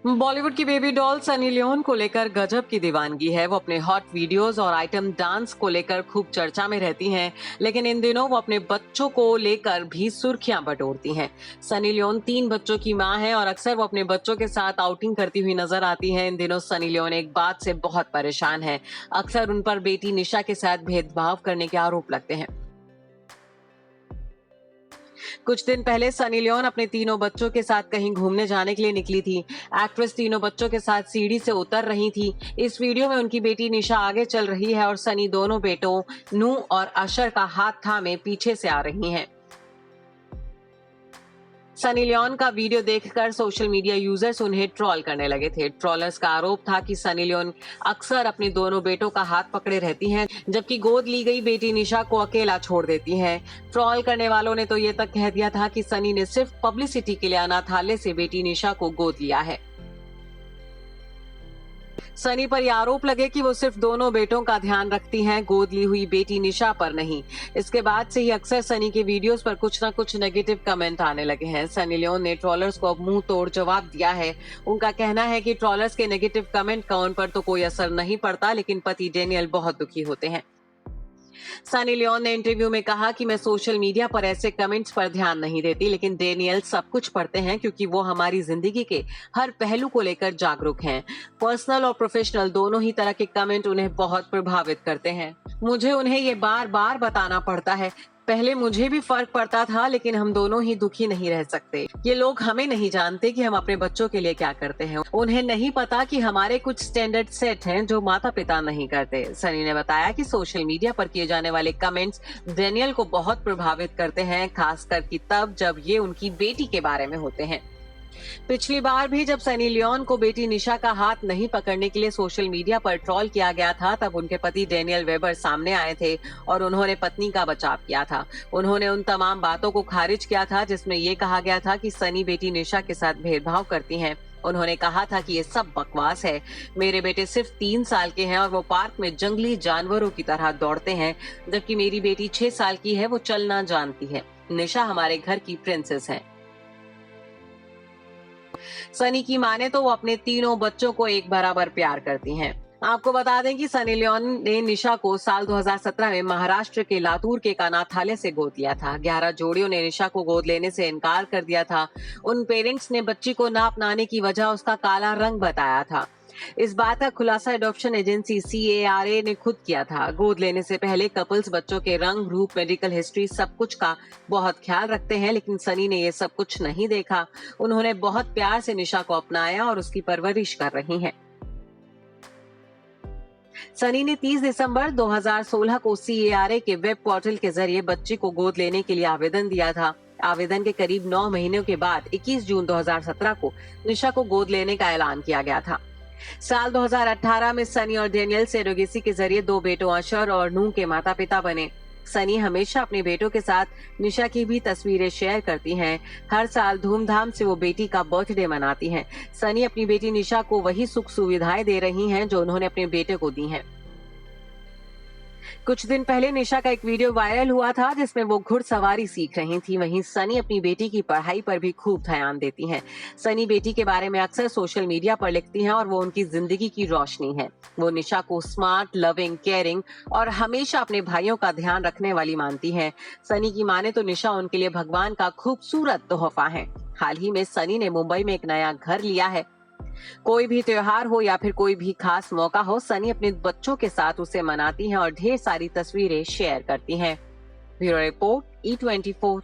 बॉलीवुड की baby doll Sunny Leone को लेकर गजब की दीवानगी है। वो अपने हॉट वीडियोस और आइटम डांस को लेकर खूब चर्चा में रहती हैं, लेकिन इन दिनों वो अपने बच्चों को लेकर भी सुर्खियां बटोरती हैं। सनी लियोन 3 बच्चों की मां है और अक्सर वो अपने बच्चों के साथ आउटिंग करती हुई नजर आती हैं। इन दिनों सनी लियोन एक बात से बहुत परेशान है। अक्सर उन पर बेटी निशा के साथ भेदभाव करने के आरोप लगते हैं। कुछ दिन पहले सनी लियोन अपने तीनों बच्चों के साथ कहीं घूमने जाने के लिए निकली थी। एक्ट्रेस तीनों बच्चों के साथ सीढ़ी से उतर रही थी। इस वीडियो में उनकी बेटी निशा आगे चल रही है और सनी दोनों बेटों नू और अशर का हाथ थामे पीछे से आ रही हैं। सनी लियोन का वीडियो देखकर सोशल मीडिया यूजर्स उन्हें ट्रोल करने लगे थे। ट्रोलर्स का आरोप था कि सनी लियोन अक्सर अपने दोनों बेटों का हाथ पकड़े रहती हैं, जबकि गोद ली गई बेटी निशा को अकेला छोड़ देती हैं। ट्रोल करने वालों ने तो ये तक कह दिया था कि सनी ने सिर्फ पब्लिसिटी के लिए अनाथालय से बेटी निशा को गोद लिया है। सनी पर यह आरोप लगे कि वो सिर्फ दोनों बेटों का ध्यान रखती हैं, गोद ली हुई बेटी निशा पर नहीं। इसके बाद से ही अक्सर सनी के वीडियोस पर कुछ न कुछ नेगेटिव कमेंट आने लगे हैं। सनी लियोन ने ट्रोलर्स को अब मुंह तोड़ जवाब दिया है। उनका कहना है कि ट्रोलर्स के नेगेटिव कमेंट का उन पर तो कोई असर नहीं पड़ता, लेकिन पति डेनियल बहुत दुखी होते हैं। सनी लियोन ने इंटरव्यू में कहा कि मैं सोशल मीडिया पर ऐसे कमेंट्स पर ध्यान नहीं देती, लेकिन डेनियल सब कुछ पढ़ते हैं क्योंकि वो हमारी जिंदगी के हर पहलू को लेकर जागरूक हैं। पर्सनल और प्रोफेशनल दोनों ही तरह के कमेंट उन्हें बहुत प्रभावित करते हैं। मुझे उन्हें ये बार बार बताना पड़ता है। पहले मुझे भी फर्क पड़ता था, लेकिन हम दोनों ही दुखी नहीं रह सकते। ये लोग हमें नहीं जानते कि हम अपने बच्चों के लिए क्या करते हैं। उन्हें नहीं पता कि हमारे कुछ स्टैंडर्ड सेट हैं जो माता पिता नहीं करते। सनी ने बताया कि सोशल मीडिया पर किए जाने वाले कमेंट्स डेनियल को बहुत प्रभावित करते हैं, खासकर कि तब जब ये उनकी बेटी के बारे में होते हैं। पिछली बार भी जब सनी लियोन को बेटी निशा का हाथ नहीं पकड़ने के लिए सोशल मीडिया पर ट्रोल किया गया था, तब उनके पति डेनियल वेबर सामने आए थे और उन्होंने पत्नी का बचाव किया था। उन्होंने उन तमाम बातों को खारिज किया था जिसमें यह कहा गया था कि सनी बेटी निशा के साथ भेदभाव करती हैं। उन्होंने कहा था कि ये सब बकवास है। मेरे बेटे सिर्फ 3 साल के हैं और वो पार्क में जंगली जानवरों की तरह दौड़ते हैं, जबकि मेरी बेटी 6 साल की है, वो चलना जानती है। निशा हमारे घर की प्रिंसेस है। सनी की माने तो वो अपने तीनों बच्चों को एक बराबर प्यार करती हैं। आपको बता दें कि सनी लियोन ने निशा को साल 2017 में महाराष्ट्र के लातूर के एक अनाथालय से गोद लिया था। 11 जोड़ियों ने निशा को गोद लेने से इनकार कर दिया था। उन पेरेंट्स ने बच्ची को ना अपनाने की वजह उसका काला रंग बताया था। इस बात का खुलासा एडॉप्शन एजेंसी CARA ने खुद किया था। गोद लेने से पहले कपल्स बच्चों के रंग, रूप, मेडिकल हिस्ट्री सब कुछ का बहुत ख्याल रखते हैं, लेकिन सनी ने ये सब कुछ नहीं देखा। उन्होंने बहुत प्यार से निशा को अपनाया और उसकी परवरिश कर रही हैं। सनी ने 30 दिसंबर 2016 को CARA के वेब पोर्टल के जरिए बच्ची को गोद लेने के लिए आवेदन दिया था। आवेदन के करीब 9 महीनों के बाद 21 जून 2017 को निशा को गोद लेने का ऐलान किया गया था। साल 2018 में सनी और डेनियल सेरोगेसी के जरिए 2 बेटों अशर और नूह के माता पिता बने। सनी हमेशा अपने बेटों के साथ निशा की भी तस्वीरें शेयर करती हैं। हर साल धूमधाम से वो बेटी का बर्थडे मनाती हैं। सनी अपनी बेटी निशा को वही सुख सुविधाएं दे रही हैं जो उन्होंने अपने बेटे को दी हैं। कुछ दिन पहले निशा का एक वीडियो वायरल हुआ था जिसमें वो घुड़सवारी सीख रही थी। वहीं सनी अपनी बेटी की पढ़ाई पर भी खूब ध्यान देती हैं। सनी बेटी के बारे में अक्सर सोशल मीडिया पर लिखती हैं और वो उनकी जिंदगी की रोशनी है। वो निशा को स्मार्ट, लविंग, केयरिंग और हमेशा अपने भाइयों का ध्यान रखने वाली मानती हैं। सनी की माने तो निशा उनके लिए भगवान का खूबसूरत तोहफा है। हाल ही में सनी ने मुंबई में एक नया घर लिया है। कोई भी त्योहार हो या फिर कोई भी खास मौका हो, सनी अपने बच्चों के साथ उसे मनाती हैं और ढेर सारी तस्वीरें शेयर करती हैं। Bureau report E24।